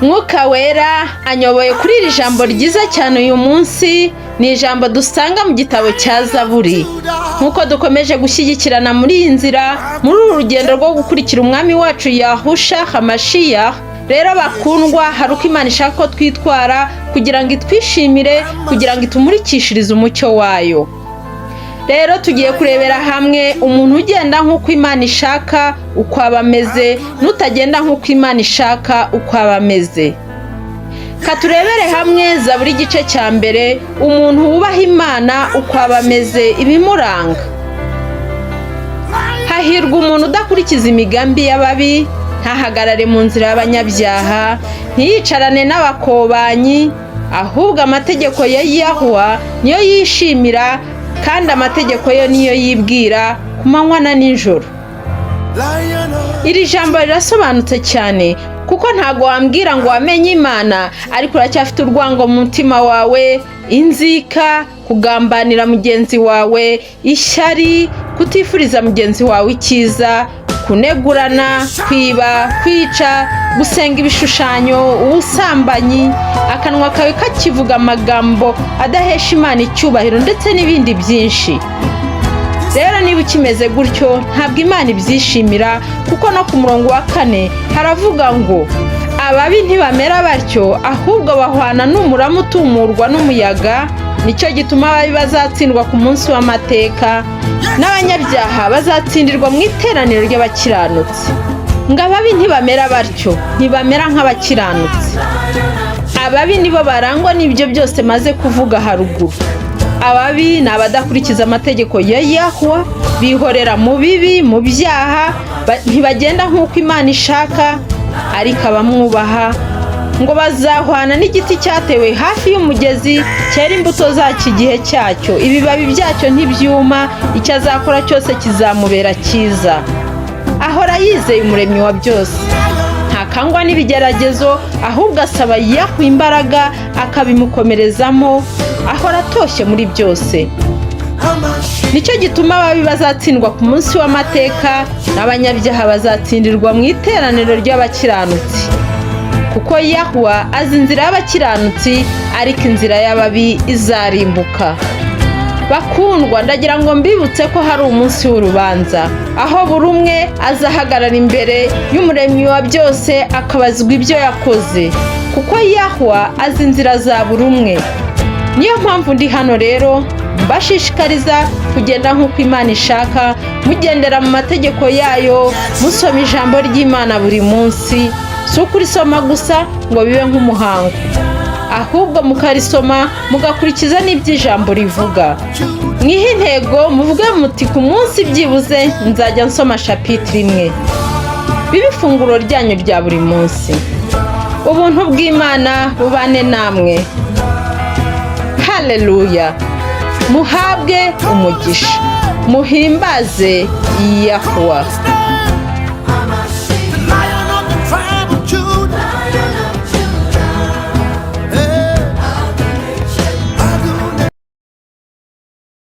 Mwuka wera anyoboye kuri iri jambo ryiza cyane uyu munsi. Ni ijambo dusanga mu gitabo cya Zaburi. Nkuko dukomeje gushyigikirana muri iyi nzira, muri uru rugendo rwo gukurikira umwami wacu Yahusha Hamashiya, rero bakundwa, hari uko Imana ishaka ko twitwara kugira ngo itwishimire, kugira ngo itumurikishirize umucyo wayo. Rero tugiye kurebera hamwe umuntu ugenda nk'uko Imana ishaka uko aba ameze, n'utagenda nk'uko Imana ishaka uko aba ameze. Katurebere hamwe Zaburi igice cya mbere, umuntu wubaha Imana uko aba ameze, ibimuranga. Hahirwa umuntu udakurikiza imigambi y'ababi, ntahagarare mu nzira y'abanyabyaha, ntiyicarane n'abakobanyi, ahubwo amategeko ya Yahuwa niyo yishimira, kandi amategeko yo niyo yibwira ku manywa na nijoro. Iri jambo rirasobanutse cyane, kuko ntago wambwira ngo wamenye Imana ariko uracyafite urwango mu mutima wawe, inzika, kugambanira mugenzi wawe, ishyari, kutifuriza mugenzi wawe icyiza, kunegurana, kwiba, kwica, gusenga ibishushanyo, ubusambanyi, akanwa kawe kakivuga amagambo adahesha Imana icyubahiro, ndetse n'ibindi byinshi. Rero niba ukimeze gutyo, ntabwo Imana ibyishimira, kuko no ku murongo wa 4 haravuga ngo ababi ntibamera batyo, ahubwo bahwana n'umurama utumurwa n'umuyaga. Nicyo gituma ababi bazatsindwa ku munsi w'amateka, n'abanyabyaha bazatsindirwa mu iteraniro ry'abakiranutsi. Ngo ababi ntibamera batyo, ntibamera nk'abakiranutsi. Ababi nibo barangwa n'ibyo byose maze kuvuga haruguru. Ababi ni abadakurikiza amategeko ya Yahuwa, bihorera mu bibi, mu byaha, ntibagenda nk'uko Imana ishaka. Ariko abamwubaha ngo bazahwana n'igiti cyatewe hafi y'umugezi, cyera imbuto zacyo igihe cyacyo, ibibabi byacyo ntibyuma, icyo azakora cyose kizamubera cyiza. Ahora yizeye umuremyi wa byose, ntakangwa n'ibigeragezo, ahubwo asaba Yahuwa imbaraga akabimukomerezamo, ahora atoshye muri byose. Nicyo gituma ababi bazatsindwa ku munsi w'amateka, n'abanyabyaha bazatsindirwa mu iteraniro ry'abakiranutsi. Kuko Yahuwa azi inzira y'abakiranutsi, ariko inzira y'ababi izarimbuka. Bakundwa, ndagira ngo mbibutse ko hari umunsi w'urubanza, aho buri umwe azahagarara imbere y'umuremyi wa byose akabazwa ibyo yakoze, kuko Yahuwa azi inzira za buri umwe. Niyo mpamvu ndi hano rero mbashishikariza kugenda nk'uko Imana ishaka, mugendera mu mategeko yayo, musoma ijambo ry'Imana buri munsi. Si ukurisoma gusa ngo bibe nk'umuhango, ahubwo mukarisoma mugakurikiza n'iby'ijambo rivuga. Mwihe intego, muvuge muti ku munsi byibuze nzajya nsoma chapitire 1. Bibe ifunguro ryanyu rya buri munsi. Ubuntu bw'Imana bubane namwe. Haleluya. Muhabwe umugisha, muhimbaze Yahuwa.